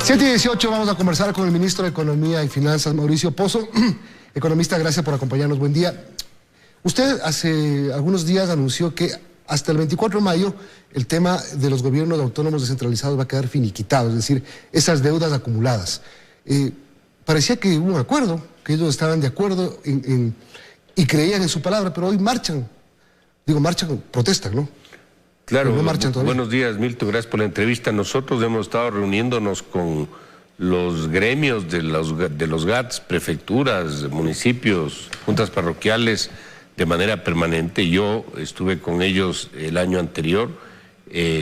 7:18, vamos a conversar con el ministro de Economía y Finanzas, Mauricio Pozo. Economista, gracias por acompañarnos, buen día. Usted hace algunos días anunció que hasta el 24 de mayo el tema de los gobiernos autónomos descentralizados va a quedar finiquitado, es decir, esas deudas acumuladas. Parecía que hubo un acuerdo, que ellos estaban de acuerdo y creían en su palabra, pero hoy marchan, protestan, ¿no? Claro, no buenos días, Milton, gracias por la entrevista. Nosotros hemos estado reuniéndonos con los gremios de los GATS, prefecturas, municipios, juntas parroquiales, de manera permanente. Yo estuve con ellos el año anterior,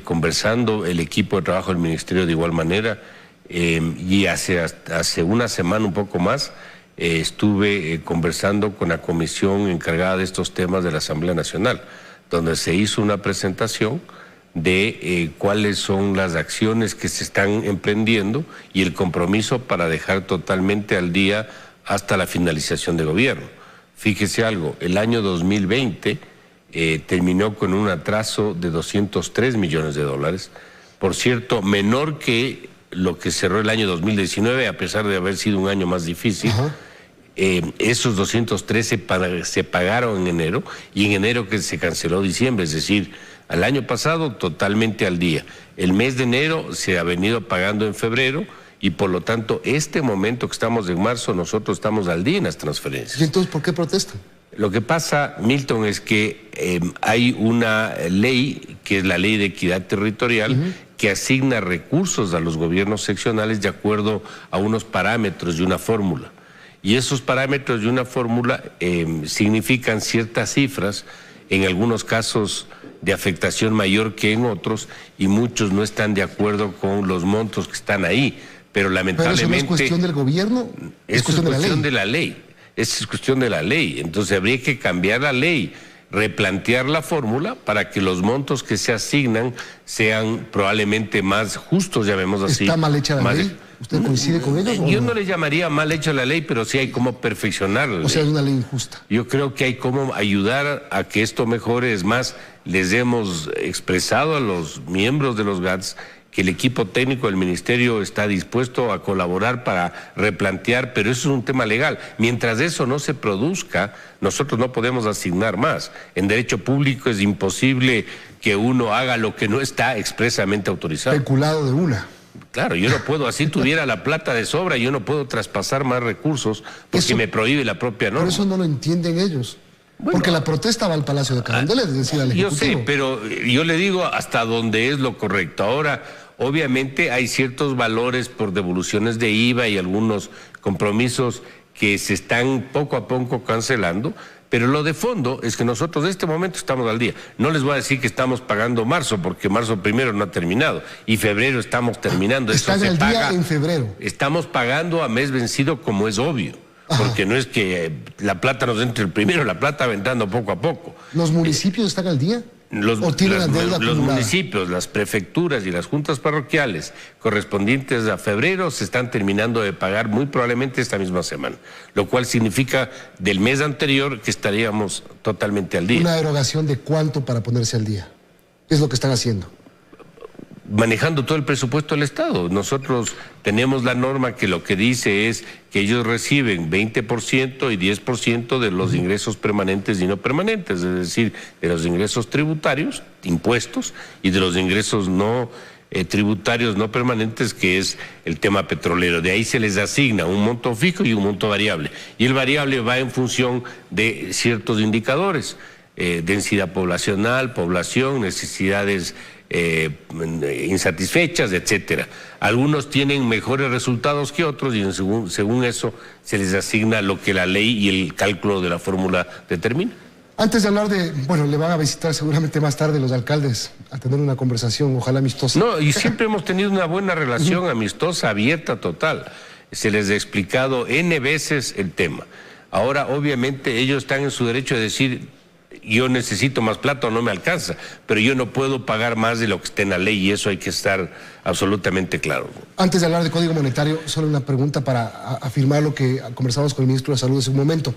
conversando, el equipo de trabajo del ministerio de igual manera, y hace una semana, un poco más, estuve conversando con la comisión encargada de estos temas de la Asamblea Nacional, donde se hizo una presentación de cuáles son las acciones que se están emprendiendo y el compromiso para dejar totalmente al día hasta la finalización de gobierno. Fíjese algo, el año 2020 terminó con un atraso de 203 millones de dólares, por cierto, menor que lo que cerró el año 2019, a pesar de haber sido un año más difícil. Esos 213 se pagaron en enero, y en enero que se canceló diciembre, es decir, al año pasado totalmente al día. El mes de enero se ha venido pagando en febrero, y por lo tanto este momento que estamos en marzo nosotros estamos al día en las transferencias. ¿Y entonces por qué protestan? Lo que pasa, Milton, es que hay una ley, que es la Ley de Equidad Territorial, que asigna recursos a los gobiernos seccionales de acuerdo a unos parámetros y una fórmula. Y esos parámetros y una fórmula significan ciertas cifras, en algunos casos de afectación mayor que en otros, y muchos no están de acuerdo con los montos que están ahí. Pero lamentablemente... ¿Pero eso no es cuestión del gobierno? Es cuestión de la ley. Es cuestión de la ley. Entonces habría que cambiar la ley, replantear la fórmula para que los montos que se asignan sean probablemente más justos, llamémoslo así. ¿Está mal hecha la ley? ¿Usted coincide con ellos? Yo no le llamaría mal hecha la ley, pero sí hay cómo perfeccionarla. O sea, es una ley injusta. Yo creo que hay cómo ayudar a que esto mejore. Es más, les hemos expresado a los miembros de los GATS que el equipo técnico del ministerio está dispuesto a colaborar para replantear, pero eso es un tema legal. Mientras eso no se produzca, nosotros no podemos asignar más. En derecho público es imposible que uno haga lo que no está expresamente autorizado. Peculado de una. Claro, yo no puedo, así tuviera la plata de sobra, yo no puedo traspasar más recursos porque eso me prohíbe la propia norma. Pero eso no lo entienden ellos. Bueno, porque la protesta va al Palacio de Carondelet, es decir, al Ejecutivo. Yo sé, pero yo le digo hasta donde es lo correcto. Ahora, obviamente hay ciertos valores por devoluciones de IVA y algunos compromisos que se están poco a poco cancelando, pero lo de fondo es que nosotros en este momento estamos al día. No les voy a decir que estamos pagando marzo, porque marzo primero no ha terminado, y febrero estamos terminando. Están al día en febrero. Estamos pagando a mes vencido, como es obvio. Porque no es que la plata nos entre el primero, la plata va entrando poco a poco. ¿Los municipios están al día? Los municipios, las prefecturas y las juntas parroquiales correspondientes a febrero se están terminando de pagar muy probablemente esta misma semana, lo cual significa del mes anterior que estaríamos totalmente al día. ¿Una erogación de cuánto para ponerse al día? ¿Qué es lo que están haciendo? Manejando todo el presupuesto del Estado. Nosotros tenemos la norma que lo que dice es que ellos reciben 20% y 10% de los ingresos permanentes y no permanentes, es decir, de los ingresos tributarios, impuestos, y de los ingresos no tributarios no permanentes, que es el tema petrolero. De ahí se les asigna un monto fijo y un monto variable. Y el variable va en función de ciertos indicadores, densidad poblacional, población, necesidades insatisfechas, etcétera. Algunos tienen mejores resultados que otros, y según eso se les asigna lo que la ley y el cálculo de la fórmula determina. Antes de hablar de, bueno, le van a visitar seguramente más tarde los alcaldes a tener una conversación, ojalá amistosa. No, y siempre hemos tenido una buena relación amistosa, abierta, total. Se les ha explicado N veces el tema. Ahora, obviamente, ellos están en su derecho de decir: yo necesito más plata o no me alcanza, pero yo no puedo pagar más de lo que esté en la ley, y eso hay que estar absolutamente claro. Antes de hablar de Código Monetario, solo una pregunta para afirmar lo que conversamos con el ministro de Salud hace un momento.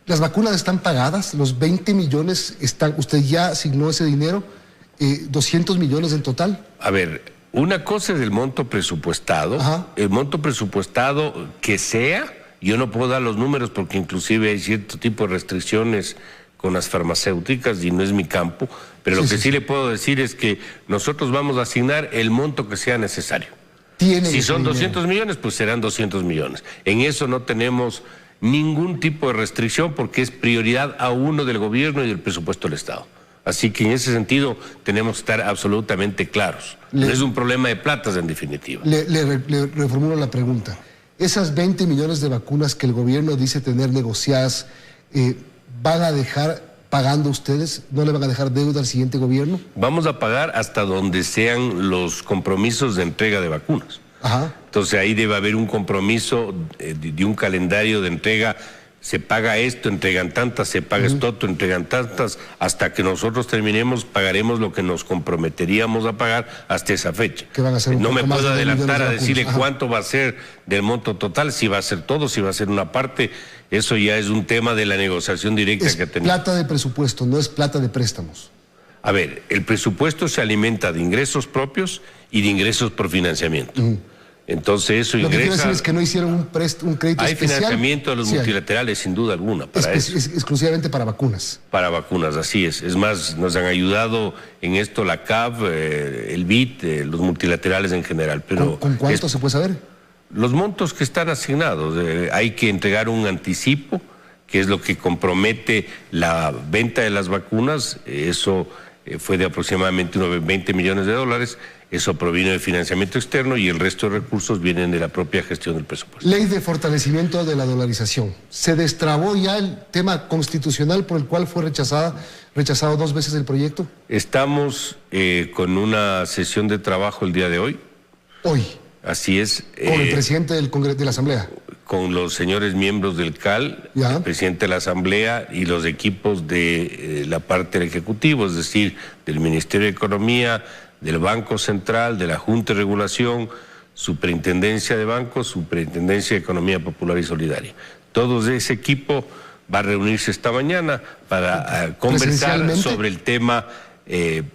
¿Las vacunas están pagadas? ¿Los 20 millones están? ¿Usted ya asignó ese dinero? ¿200 millones en total? A ver, Una cosa es el monto presupuestado. Ajá. El monto presupuestado que sea, yo no puedo dar los números porque inclusive hay cierto tipo de restricciones con las farmacéuticas y no es mi campo, pero lo que sí le puedo decir es que nosotros vamos a asignar el monto que sea necesario. Si son 200 millones, pues serán 200 millones. En eso no tenemos ningún tipo de restricción porque es prioridad a uno del gobierno y del presupuesto del Estado. Así que en ese sentido tenemos que estar absolutamente claros. No es un problema de platas en definitiva. Le reformulo la pregunta. Esas 20 millones de vacunas que el gobierno dice tener negociadas, ¿van a dejar pagando ustedes? ¿No le van a dejar deuda al siguiente gobierno? Vamos a pagar hasta donde sean los compromisos de entrega de vacunas. Ajá. Entonces ahí debe haber un compromiso de un calendario de entrega. Se paga esto, entregan tantas, se paga esto otro, entregan tantas. Hasta que nosotros terminemos, pagaremos lo que nos comprometeríamos a pagar hasta esa fecha. ¿Qué van a hacer? No me puedo adelantar a de decirle vacunas. cuánto va a ser del monto total, si va a ser todo, si va a ser una parte. Eso ya es un tema de la negociación directa Es que tenemos. plata de presupuesto, no es plata de préstamos. A ver, el presupuesto se alimenta de ingresos propios y de ingresos por financiamiento. Entonces eso Lo que quiero ingresa... decir es que no hicieron un crédito Hay especial. financiamiento de los Sí, multilaterales, sin duda alguna, para eso. Exclusivamente para vacunas. Para vacunas, así es. Es más, nos han ayudado en esto la CAF, el BID, los multilaterales en general. Pero ¿Con cuánto se puede saber? los montos que están asignados, hay que entregar un anticipo, que es lo que compromete la venta de las vacunas. Eso fue de aproximadamente unos 20 millones de dólares. Eso provino de financiamiento externo y el resto de recursos vienen de la propia gestión del presupuesto. Ley de fortalecimiento de la dolarización. ¿Se destrabó ya el tema constitucional por el cual fue rechazado 2 veces el proyecto? Estamos con una sesión de trabajo el día de hoy. Hoy. Así es. Con el presidente del Congreso, de la Asamblea. Con los señores miembros del CAL, ¿Ya? el presidente de la Asamblea y los equipos de la parte del Ejecutivo, es decir, del Ministerio de Economía, del Banco Central, de la Junta de Regulación, Superintendencia de Bancos, Superintendencia de Economía Popular y Solidaria. Todo ese equipo va a reunirse esta mañana para conversar sobre el tema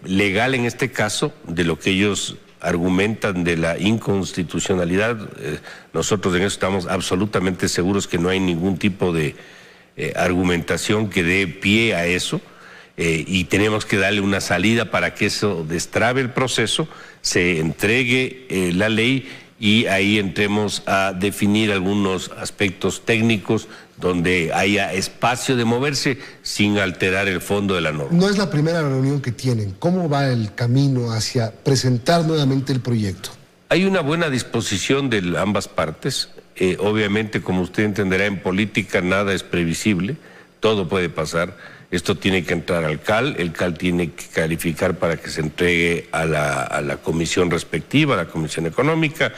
legal, en este caso, de lo que ellos argumentan de la inconstitucionalidad. Nosotros en eso estamos absolutamente seguros que no hay ningún tipo de argumentación que dé pie a eso. Y tenemos que darle una salida para que eso destrabe el proceso, se entregue la ley y ahí entremos a definir algunos aspectos técnicos donde haya espacio de moverse sin alterar el fondo de la norma. No es la primera reunión que tienen. ¿Cómo va el camino hacia presentar nuevamente el proyecto? Hay una buena disposición de ambas partes. Obviamente, como usted entenderá, en política nada es previsible, todo puede pasar. Esto tiene que entrar al CAL, el CAL tiene que calificar para que se entregue a la comisión respectiva, a la Comisión Económica,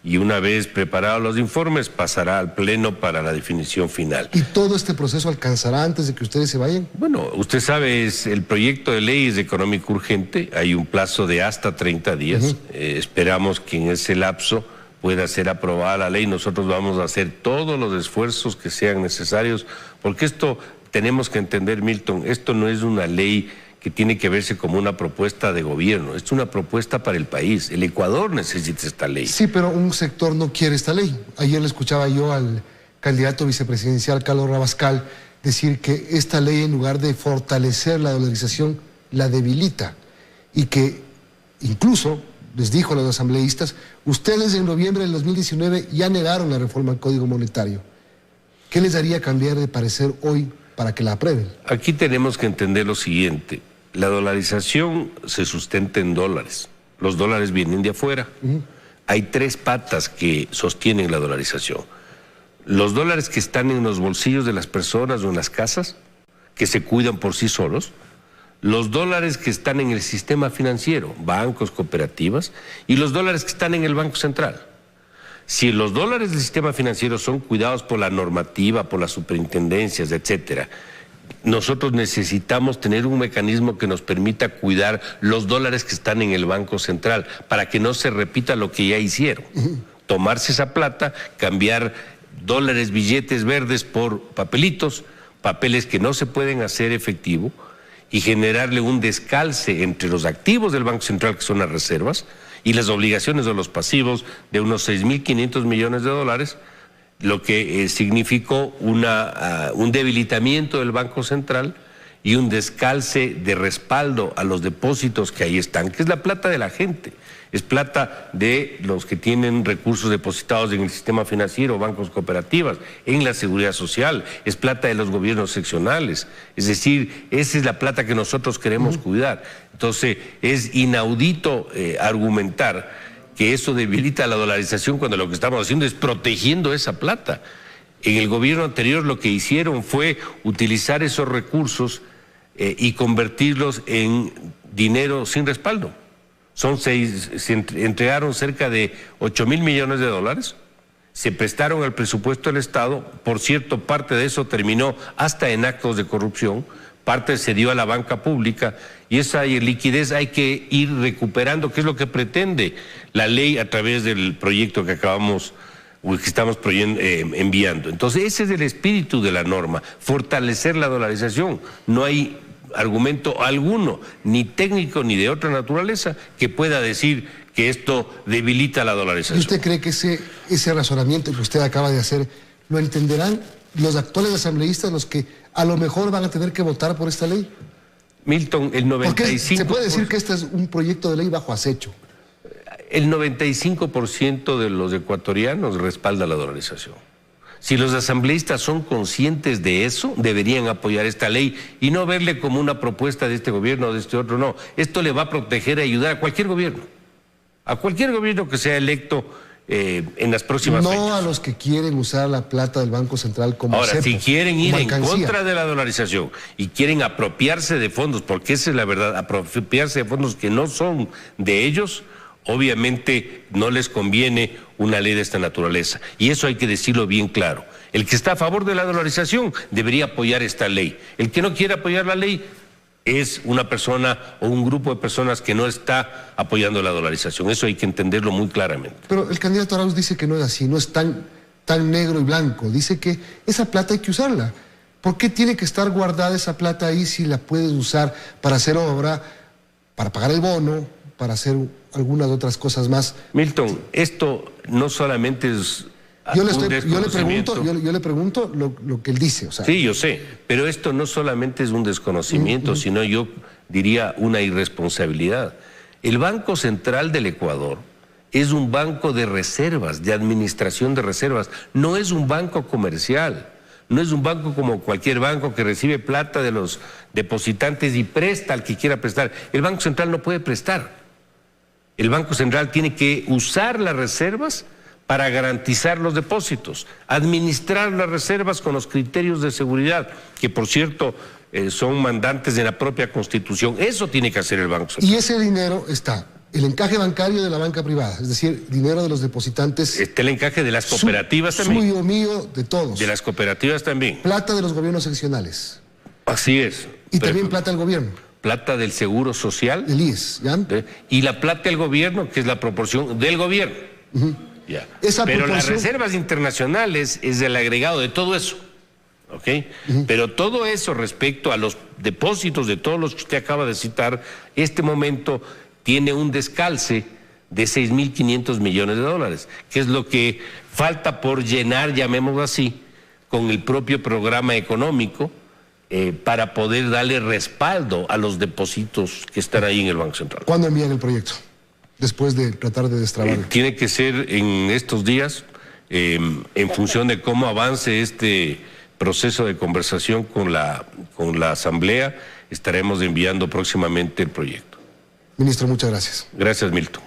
y una vez preparados los informes pasará al Pleno para la definición final. ¿Y todo este proceso alcanzará antes de que ustedes se vayan? Bueno, usted sabe, el proyecto de ley es económico urgente, hay un plazo de hasta 30 días, esperamos que en ese lapso pueda ser aprobada la ley. Nosotros vamos a hacer todos los esfuerzos que sean necesarios, porque esto... Tenemos que entender, Milton, esto no es una ley que tiene que verse como una propuesta de gobierno, es una propuesta para el país. El Ecuador necesita esta ley. Sí, pero un sector no quiere esta ley. Ayer le escuchaba yo al candidato vicepresidencial, Carlos Rabascal, decir que esta ley, en lugar de fortalecer la dolarización, la debilita. Y que incluso, les dijo a los asambleístas, ustedes en noviembre del 2019 ya negaron la reforma al Código Monetario. ¿Qué les haría cambiar de parecer hoy para que la aprueben? Aquí tenemos que entender lo siguiente. La dolarización se sustenta en dólares. Los dólares vienen de afuera. Hay 3 patas que sostienen la dolarización. Los dólares que están en los bolsillos de las personas o en las casas, que se cuidan por sí solos. Los dólares que están en el sistema financiero, bancos, cooperativas, y los dólares que están en el Banco Central. Si los dólares del sistema financiero son cuidados por la normativa, por las superintendencias, etcétera, nosotros necesitamos tener un mecanismo que nos permita cuidar los dólares que están en el Banco Central para que no se repita lo que ya hicieron. Tomarse esa plata, cambiar dólares, billetes verdes por papelitos, papeles que no se pueden hacer efectivo, y generarle un descalce entre los activos del Banco Central, que son las reservas, y las obligaciones o los pasivos de unos 6.500 millones de dólares, lo que significó un debilitamiento del Banco Central y un descalce de respaldo a los depósitos que ahí están, que es la plata de la gente, es plata de los que tienen recursos depositados en el sistema financiero, bancos cooperativas, en la seguridad social, es plata de los gobiernos seccionales, es decir, esa es la plata que nosotros queremos cuidar. Entonces, es inaudito argumentar que eso debilita la dolarización cuando lo que estamos haciendo es protegiendo esa plata. En el gobierno anterior lo que hicieron fue utilizar esos recursos y convertirlos en dinero sin respaldo. Se entregaron cerca de 8.000 millones de dólares, se prestaron al presupuesto del Estado, por cierto, parte de eso terminó hasta en actos de corrupción, parte se dio a la banca pública y esa liquidez hay que ir recuperando, que es lo que pretende la ley a través del proyecto que estamos enviando. Entonces, ese es el espíritu de la norma, fortalecer la dolarización. No hay argumento alguno, ni técnico ni de otra naturaleza, que pueda decir que esto debilita la dolarización. ¿Y usted cree que ese razonamiento que usted acaba de hacer lo entenderán los actuales asambleístas, los que a lo mejor van a tener que votar por esta ley? Milton, el 95%... Porque se puede decir que este es un proyecto de ley bajo acecho. El 95% de los ecuatorianos respalda la dolarización. Si los asambleístas son conscientes de eso, deberían apoyar esta ley y no verle como una propuesta de este gobierno o de este otro, no. Esto le va a proteger y ayudar a cualquier gobierno que sea electo en las próximas fechas. No a los que quieren usar la plata del Banco Central como Ahora, cepo, si quieren ir en mercancía. contra de la dolarización y quieren apropiarse de fondos, porque esa es la verdad, apropiarse de fondos que no son de ellos, obviamente no les conviene una ley de esta naturaleza. Y eso hay que decirlo bien claro. El que está a favor de la dolarización debería apoyar esta ley. El que no quiere apoyar la ley es una persona o un grupo de personas que no está apoyando la dolarización. Eso hay que entenderlo muy claramente. Pero el candidato Arauz dice que no es así, no es tan negro y blanco. Dice que esa plata hay que usarla. ¿Por qué tiene que estar guardada esa plata ahí si la puedes usar para hacer obra, para pagar el bono, para hacer algunas otras cosas más? Milton, esto no solamente es yo le pregunto lo que él dice. O sea, sí, yo sé, pero esto no solamente es un desconocimiento, sino yo diría una irresponsabilidad. El Banco Central del Ecuador es un banco de reservas, de administración de reservas, no es un banco comercial. No es un banco como cualquier banco que recibe plata de los depositantes y presta al que quiera prestar. El Banco Central no puede prestar. El Banco Central tiene que usar las reservas para garantizar los depósitos, administrar las reservas con los criterios de seguridad, que por cierto son mandantes de la propia Constitución. Eso tiene que hacer el Banco Central. Y ese dinero está, el encaje bancario de la banca privada, es decir, dinero de los depositantes. Está el encaje de las cooperativas también. Suyo, mío, de todos. De las cooperativas también. Plata de los gobiernos seccionales. Así es. Y también plata del gobierno. Plata del Seguro Social. Del IES, ¿ya? Y la plata del gobierno, que es la proporción del gobierno. Ya. Pero las reservas internacionales es el agregado de todo eso. ¿Ok? Pero todo eso respecto a los depósitos de todos los que usted acaba de citar, este momento tiene un descalce de 6.500 millones de dólares, que es lo que falta por llenar, llamémoslo así, con el propio programa económico para poder darle respaldo a los depósitos que están ahí en el Banco Central. ¿Cuándo envían el proyecto? Después de tratar de destrabarlo. Tiene que ser en estos días, en función de cómo avance este proceso de conversación con la Asamblea, estaremos enviando próximamente el proyecto. Ministro, muchas gracias. Gracias, Milton.